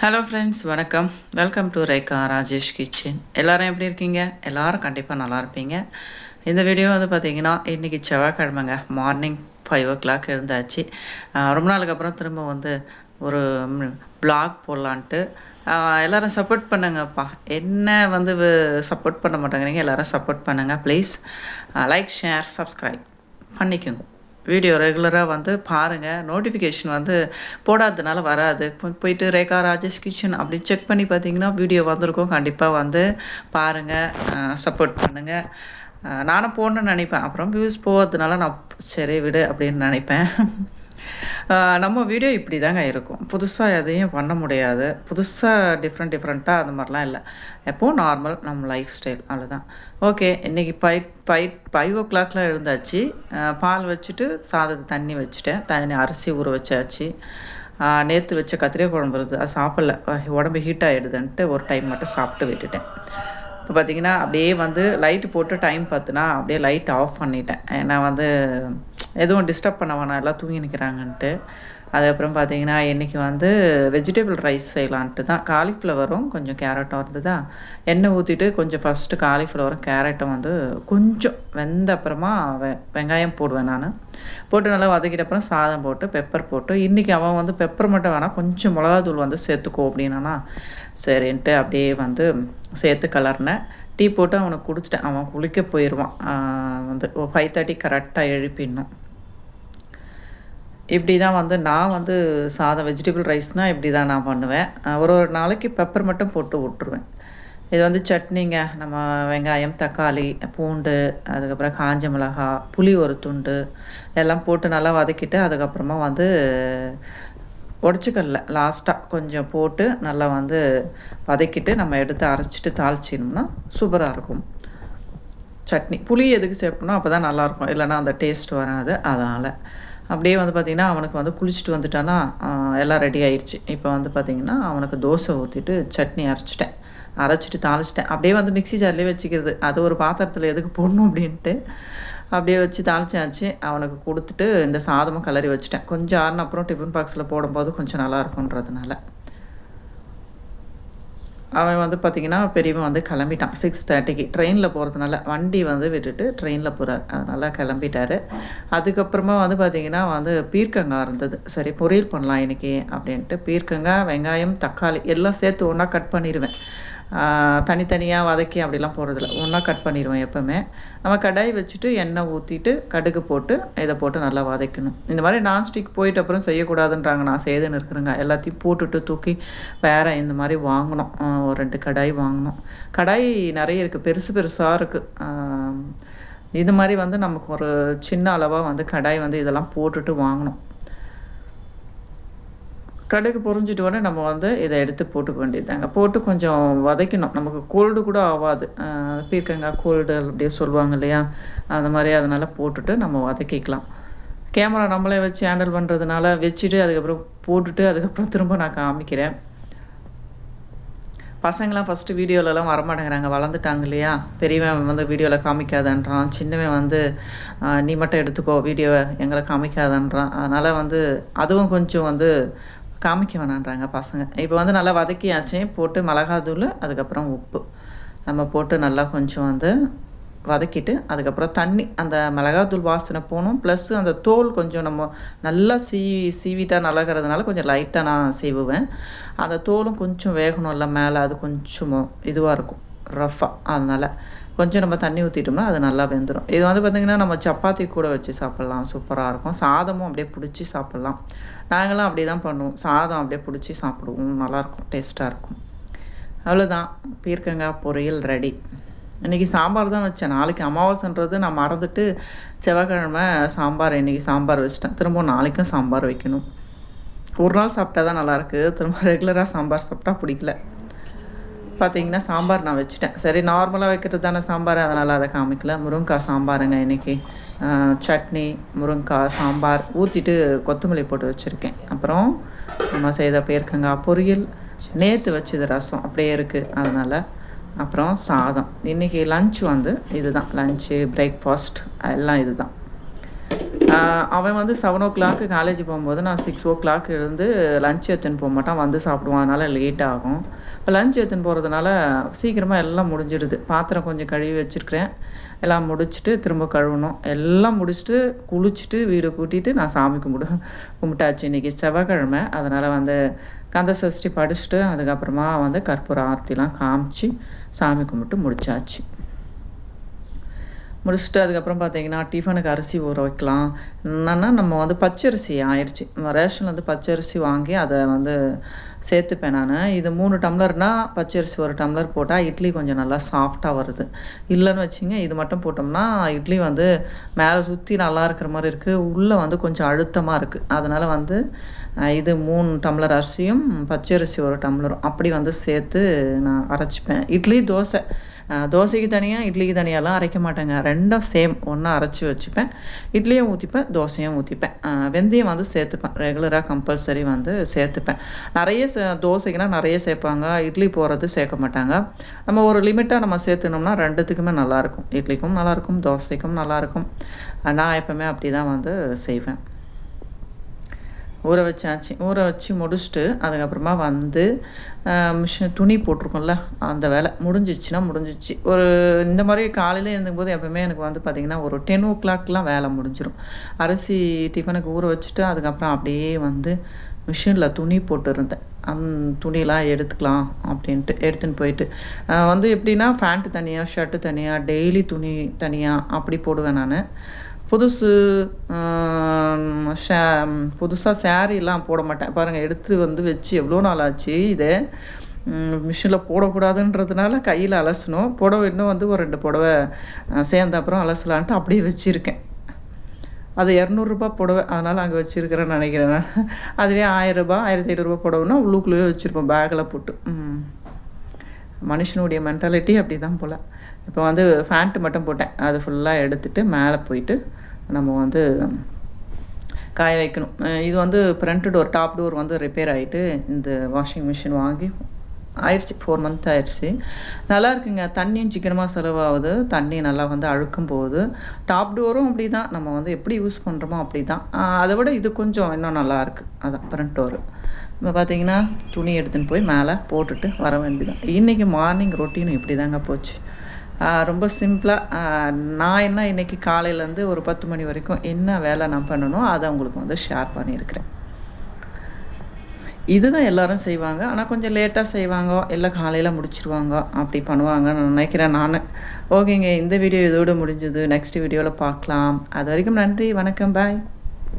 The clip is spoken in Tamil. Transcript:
ஹலோ ஃப்ரெண்ட்ஸ், வணக்கம். Welcome to Rekha Rajesh kitchen. எல்லோரும் எப்படி இருக்கீங்க? எல்லோரும் கண்டிப்பாக நல்லா இருப்பீங்க. இந்த வீடியோ வந்து பார்த்திங்கன்னா, இன்றைக்கி செவ்வாய்க்கிழமைங்க. Morning 5 o'clock எழுந்தாச்சு. ரொம்ப நாளுக்கு அப்புறம் திரும்ப வந்து ஒரு ப்ளாக் போடலான்ட்டு. எல்லோரும் சப்போர்ட் பண்ணுங்கப்பா. என்ன வந்து சப்போர்ட் பண்ண மாட்டேங்கிறீங்க. எல்லோரும் சப்போர்ட் பண்ணுங்கள் ப்ளீஸ். லைக், ஷேர், சப்ஸ்கிரைப் பண்ணிக்கோங்க. வீடியோ ரெகுலராக வந்து பாருங்கள். நோட்டிஃபிகேஷன் வந்து போடாததுனால வராது. போயிட்டு ரேகா ராஜேஷ் கிச்சன் அப்படி செக் பண்ணி பார்த்தீங்கன்னா வீடியோ வந்திருக்கும். கண்டிப்பாக வந்து பாருங்கள், சப்போர்ட் பண்ணுங்கள். நானும் போடணுன்னு நினைப்பேன். அப்புறம் வியூஸ் போகிறதுனால நான் சரி விடு அப்படின்னு நினைப்பேன். நம்ம வீடியோ இப்படி தாங்க இருக்கும். புதுசாக எதையும் பண்ண முடியாது. புதுசாக டிஃப்ரெண்ட்டாக அந்த மாதிரிலாம் இல்லை. எப்போவும் நார்மல் நம்ம லைஃப் ஸ்டைல் அவ்வளோதான். ஓகே, இன்றைக்கி 5 o'clock எழுந்தாச்சு. பால் வச்சுட்டு சாதத்தை தண்ணி வச்சுட்டேன். அரிசி ஊற வச்சாச்சு. நேற்று வச்ச கத்திரிக்காய் குழம்பு இருக்குது, அது சாப்பிடல. உடம்பு ஹீட் ஆகிடுதுன்ட்டு ஒரு டைம் மட்டும் சாப்பிட்டு விட்டுட்டேன். இப்போ பார்த்திங்கன்னா அப்படியே வந்து லைட்டு போட்டு டைம் பார்த்துனா அப்படியே லைட் ஆஃப் பண்ணிட்டேன். ஏன்னா வந்து எதுவும் டிஸ்டர்ப் பண்ண வேணாம், எல்லாம் தூங்கி நிற்கிறாங்கன்ட்டு. அதுக்கப்புறம் பார்த்திங்கன்னா இன்றைக்கி வந்து வெஜிடபிள் ரைஸ் செய்யலான்ட்டு தான். காலிஃப்ளவரும் கொஞ்சம் கேரட்டும் இருந்ததா, எண்ணெய் ஊற்றிட்டு கொஞ்சம் ஃபஸ்ட்டு காலிஃப்ளவரும் கேரட்டும் வந்து கொஞ்சம் வெந்த அப்புறமா வெங்காயம் போடுவேன் நான். போட்டு நல்லா வதக்கிட்ட அப்புறம் சாதம் போட்டு பெப்பர் போட்டு, இன்றைக்கி அவன் வந்து பெப்பர் மட்டும் வேணாம் கொஞ்சம் மிளகாத்தூள் வந்து சேர்த்துக்கோ அப்படின்னா சரின்ட்டு அப்படியே வந்து சேர்த்து கலர்னேன். டீ போட்டு அவனுக்கு கொடுத்துட்டேன். அவன் குளிக்க போயிடுவான். வந்து 5:30 கரெக்டாக எழுப்பிடணும். இப்படி தான் வந்து நான் வந்து சாதம் வெஜிடபிள் ரைஸ்னால் இப்படி தான் நான் பண்ணுவேன். ஒரு நாளைக்கு பெப்பர் மட்டும் போட்டு விட்ருவேன். இது வந்து சட்னிங்க. நம்ம வெங்காயம், தக்காளி, பூண்டு, அதுக்கப்புறம் காஞ்ச மிளகா, புளி ஒரு துண்டு எல்லாம் போட்டு நல்லா வதக்கிட்டு, அதுக்கப்புறமா வந்து உடச்சிக்கல்ல லாஸ்ட்டாக கொஞ்சம் போட்டு நல்லா வந்து வதக்கிட்டு நம்ம எடுத்து அரைச்சிட்டு தாளிச்சினோம்னா சூப்பராக இருக்கும் சட்னி. புளி எதுக்கு சேர்ப்போம்னா அப்போ தான் நல்லாயிருக்கும், இல்லைன்னா அந்த டேஸ்ட் வராது. அதனால் அப்படியே வந்து பார்த்திங்கன்னா அவனுக்கு வந்து குளிச்சுட்டு வந்துட்டானா எல்லாம் ரெடி ஆயிடுச்சு. இப்போ வந்து பார்த்திங்கன்னா அவனுக்கு தோசை ஊற்றிட்டு சட்னி அரைச்சிட்டு தாளிச்சிட்டேன். அப்படியே வந்து மிக்ஸி ஜார்லேயே வச்சுக்கிறது. அது ஒரு பாத்திரத்தில் எதுக்கு போடணும் அப்படின்ட்டு அப்படியே வச்சு தாளிச்சாச்சு. அவனுக்கு கொடுத்துட்டு இந்த சாதமும் கிளறி வச்சுட்டேன். கொஞ்சம் ஆறுன அப்புறம் டிஃபன் பாக்ஸில் போடும்போது கொஞ்சம் நல்லா இருக்குன்றதுனால. அவன் வந்து பார்த்திங்கன்னா பெரியவன் வந்து கிளம்பிட்டான் 6:30க்கு. ட்ரெயினில் போகிறதுனால வண்டி வந்து விட்டுட்டு ட்ரெயினில் போகிறார், அதனால் கிளம்பிட்டார். அதுக்கப்புறமா வந்து பார்த்திங்கன்னா வந்து பீர்க்கங்காய் இருந்தது. சரி பொரியல் பண்ணலாம் இன்றைக்கி அப்படின்ட்டு பீர்க்கங்காய், வெங்காயம், தக்காளி எல்லாம் சேர்த்து ஒன்றா கட் பண்ணிடுவேன். தனித்தனியாக வதக்கி அப்படிலாம் போடுறதில்ல, ஒன்றா கட் பண்ணிடுவேன் எப்போவுமே. நம்ம கடாய் வச்சுட்டு எண்ணெய் ஊற்றிட்டு கடுகு போட்டு இதை போட்டு நல்லா வதக்கணும். இந்த மாதிரி நான்ஸ்டிக் போயிட்டு அப்புறம் செய்யக்கூடாதுன்றாங்க. நான் செய்துன்னு இருக்கிறேங்க. எல்லாத்தையும் போட்டுட்டு தூக்கி வேறு இந்த மாதிரி வாங்கினோம். ஒரு 2 கடாய் வாங்கினோம். கடாய் நிறைய இருக்குது, பெருசாக இருக்குது. இது மாதிரி வந்து நமக்கு ஒரு சின்ன அளவாக வந்து கடாய் வந்து இதெல்லாம் போட்டுட்டு வாங்கினோம். கடுகு பொரிஞ்சிட்டு உடனே நம்ம வந்து இதை எடுத்து போட்டுக்க வேண்டியதாங்க. போட்டு கொஞ்சம் வதக்கணும். நமக்கு கோல்டு கூட ஆகாது. பீர்க்கங்காய் கோல்டு அப்படியே சொல்லுவாங்க இல்லையா, அந்த மாதிரி. அதனால் போட்டுட்டு நம்ம வதக்கிக்கலாம். கேமரா நம்மளே வச்சு ஹேண்டில் பண்ணுறதுனால வச்சுட்டு அதுக்கப்புறம் போட்டுட்டு அதுக்கப்புறம் திரும்ப நான் காமிக்கிறேன். பசங்களாம் ஃபஸ்ட்டு வீடியோலலாம் வரமாட்டேங்கிறாங்க, வளர்ந்துட்டாங்க இல்லையா. பெரியவன் வந்து வீடியோவில் காமிக்காதன்றான், சின்னவன் வந்து நீ மட்டும் எடுத்துக்கோ வீடியோவை, எங்களை காமிக்காதன்றான். அதனால் வந்து அதுவும் கொஞ்சம் வந்து காமிக்க வேணான்றாங்க பசங்க. இப்போ வந்து நல்லா வதக்கியாச்சு. போட்டு மிளகாத்தூள், அதுக்கப்புறம் உப்பு நம்ம போட்டு நல்லா கொஞ்சம் வந்து வதக்கிட்டு அதுக்கப்புறம் தண்ணி, அந்த மிளகாத்தூள் வாசனை போகணும். ப்ளஸ் அந்த தோல் கொஞ்சம் நம்ம நல்லா சீவிட்டாக நல்லாகிறதுனால கொஞ்சம் லைட்டாக நான் சீவுவேன். அந்த தோலும் கொஞ்சம் வேகணும்ல மேலே, அது கொஞ்சம் இதுவாக இருக்கும் ரஃப்பாக. அதனால் கொஞ்சம் நம்ம தண்ணி ஊற்றிட்டோம்னா அது நல்லா வெந்துடும். இது வந்து பார்த்திங்கன்னா நம்ம சப்பாத்தி கூட வச்சு சாப்பிட்லாம், சூப்பராக இருக்கும். சாதமும் அப்படியே பிடிச்சி சாப்பிட்லாம். நாங்களாம் அப்படி தான் பண்ணுவோம். சாதம் அப்படியே பிடிச்சி சாப்பிடுவோம், நல்லாயிருக்கும், டேஸ்ட்டாக இருக்கும். அவ்வளோதான், பீர்க்கங்காய் பொரியல் ரெடி. இன்றைக்கி சாம்பார் தான் வச்சேன். நாளைக்கு அமாவாசைன்றது நான் மறந்துட்டு செவ்வாய்க்கிழமை சாம்பார், இன்றைக்கி சாம்பார் வச்சிட்டேன். திரும்ப நாளைக்கும் சாம்பார் வைக்கணும். ஒரு நாள் சாப்பிட்டா தான் நல்லாயிருக்கு, திரும்ப ரெகுலராக சாம்பார் சாப்பிட்டா பிடிக்கல. பார்த்திங்கன்னா சாம்பார் நான் வச்சுட்டேன். சரி நார்மலாக வைக்கிறது தானே சாம்பார், அதனால் அதை காமிக்கல. முருங்கைக்காய் சாம்பாருங்க இன்றைக்கி. சட்னி, முருங்கைக்காய் சாம்பார் ஊற்றிட்டு கொத்தமல்லி போட்டு வச்சுருக்கேன். அப்புறம் நம்ம செய்த பீர்க்கங்காய் பொரியல், நேற்று வச்சது ரசம் அப்படியே இருக்குது அதனால். அப்புறம் சாதம். இன்றைக்கி லன்ச் வந்து இது தான். லன்ச்சு, பிரேக்ஃபாஸ்ட் எல்லாம் இது தான். அவன் வந்து 7 o'clock காலேஜ் போகும்போது நான் 6 o'clock எழுந்து லஞ்ச் எடுத்துன்னு போக மாட்டான், வந்து சாப்பிடுவான். அதனால் லேட் ஆகும். இப்போ லஞ்ச் எடுத்துன்னு போகிறதுனால சீக்கிரமாக எல்லாம் முடிஞ்சிடுது. பாத்திரம் கொஞ்சம் கழுவி வச்சுருக்கிறேன், எல்லாம் முடிச்சுட்டு திரும்ப கழுவணும். எல்லாம் முடிச்சுட்டு குளிச்சுட்டு வீடு கூட்டிட்டு நான் சாமி கும்பிட்டாச்சு. இன்றைக்கி செவ்வாய்க்கிழமை, அதனால் வந்து கந்த சஷ்டி படிச்சுட்டு அதுக்கப்புறமா வந்து கற்பூர ஆரத்திலாம் காமிச்சு சாமி கும்பிட்டு முடிச்சாச்சு. முடிச்சுட்டு அதுக்கப்புறம் பார்த்தீங்கன்னா டிஃபனுக்கு அரிசி ஊற வைக்கலாம். என்னென்னா நம்ம வந்து பச்சரிசி ஆயிடுச்சு, ரேஷனில் வந்து பச்சரிசி வாங்கி அதை வந்து சேர்த்துப்பேன் நான். இது 3 டம்ளர்னால் பச்சரிசி 1 டம்ளர் போட்டால் இட்லி கொஞ்சம் நல்லா சாஃப்டாக வருது. இல்லைன்னு வச்சுங்க, இது மட்டும் போட்டோம்னா இட்லி வந்து மேலே சுற்றி நல்லா இருக்கிற மாதிரி இருக்குது, உள்ளே வந்து கொஞ்சம் அழுத்தமாக இருக்குது. அதனால் வந்து இது 3 டம்ளர் அரிசியும் பச்சரிசி 1 டம்ளரும் அப்படி வந்து சேர்த்து நான் அரைச்சிப்பேன். இட்லி தோசை, தோசைக்கு தனியாக இட்லிக்கு தனியாலாம் அரைக்க மாட்டேங்க, ரெண்டும் சேம் ஒன்றா அரைச்சி வச்சுப்பேன். இட்லியும் ஊற்றிப்பேன், தோசையும் ஊற்றிப்பேன். வெந்தயம் வந்து சேர்த்துப்பேன், ரெகுலராக கம்பல்சரி வந்து சேர்த்துப்பேன். நிறைய தோசைக்குனா நிறைய சேர்ப்பாங்க, இட்லி போகிறது சேர்க்க மாட்டாங்க. நம்ம ஒரு லிமிட்டாக நம்ம சேர்த்துனோம்னா ரெண்டுத்துக்குமே நல்லாயிருக்கும், இட்லிக்கும் நல்லாயிருக்கும், தோசைக்கும் நல்லாயிருக்கும். நான் எப்போவுமே அப்படி தான் வந்து செய்வேன். ஊற வச்சாச்சு. ஊற வச்சு முடிச்சுட்டு அதுக்கப்புறமா வந்து மிஷின் துணி போட்டிருக்கோம்ல, அந்த வேலை முடிஞ்சிச்சுன்னா முடிஞ்சிச்சு. ஒரு இந்த மாதிரி காலையில் எழுந்தும்போது எப்போவுமே எனக்கு வந்து பார்த்திங்கன்னா ஒரு 10 o'clockலாம் வேலை முடிஞ்சிடும். அரிசி டிஃபனுக்கு ஊற வச்சுட்டு அதுக்கப்புறம் அப்படியே வந்து மிஷினில் துணி போட்டுருந்தேன். துணியெலாம் எடுத்துக்கலாம் அப்படின்ட்டு எடுத்துன்னு போயிட்டு வந்து எப்படின்னா பேண்ட்டு தனியாக, ஷர்ட்டு தனியாக, டெய்லி துணி தனியாக அப்படி போடுவேன் நான். புதுசாக சேரீலாம் போட மாட்டேன். பாருங்கள், எடுத்து வந்து வச்சு எவ்வளோ நாள் ஆச்சு. இதை மிஷினில் போடக்கூடாதுன்றதுனால கையில் அலசணும். புடவை இன்னும் வந்து ஒரு 2 புடவை சேர்ந்த அப்புறம் அலசலான்ட்டு அப்படியே வச்சுருக்கேன். அது 200 ரூபா புடவை, அதனால் அங்கே வச்சுருக்கிறேன்னு நினைக்கிறேன். அதுவே 1000 ரூபா 1500 புடவைன்னா உள்ளுக்குள்ளேயே வச்சுருப்போம் பேக்கில் போட்டு. மனுஷனுடைய மென்டாலிட்டி அப்படி தான் போல். இப்போ வந்து ஃபேண்ட்டு மட்டும் போட்டேன், அது ஃபுல்லாக எடுத்துகிட்டு மேலே போயிட்டு நம்ம வந்து காய வைக்கணும். இது வந்து ஃப்ரண்ட் டோர், டாப் டோர் வந்து ரிப்பேர் ஆகிட்டு இந்த வாஷிங் மிஷின் வாங்கி ஆயிடுச்சு, 4 month ஆயிடுச்சு. நல்லா இருக்குங்க, தண்ணியும் சிக்கனமாக செலவாகுது, தண்ணி நல்லா வந்து அழுக்கும் போகுது. டாப் டோரும் அப்படி தான், நம்ம வந்து எப்படி யூஸ் பண்ணுறோமோ அப்படி தான். அதை விட இது கொஞ்சம் இன்னும் நல்லாயிருக்கு. அதான் ஃப்ரண்ட் டோரு. இப்போ பார்த்தீங்கன்னா துணி எடுத்துன்னு போய் மேலே போட்டுட்டு வர வேண்டியதான். இன்றைக்கி மார்னிங் ரொட்டீன் இப்படி தாங்க போச்சு. ரொம்ப சிம்பிளாக நான் என்ன இன்றைக்கி காலையிலேருந்து ஒரு 10 மணி வரைக்கும் என்ன வேலை நான் பண்ணணும் அதை உங்களுக்கு வந்து ஷேர் பண்ணியிருக்கிறேன். இதுதான் எல்லோரும் செய்வாங்க, ஆனால் கொஞ்சம் லேட்டாக செய்வாங்க, இல்லை காலையில் முடிச்சிருவாங்க, அப்படி பண்ணுவாங்கன்னு நினைக்கிறேன் நான். ஓகேங்க, இந்த வீடியோ இதோடு முடிஞ்சது. நெக்ஸ்ட் வீடியோவில் பார்க்கலாம். அது வரைக்கும் நன்றி, வணக்கம், பாய்.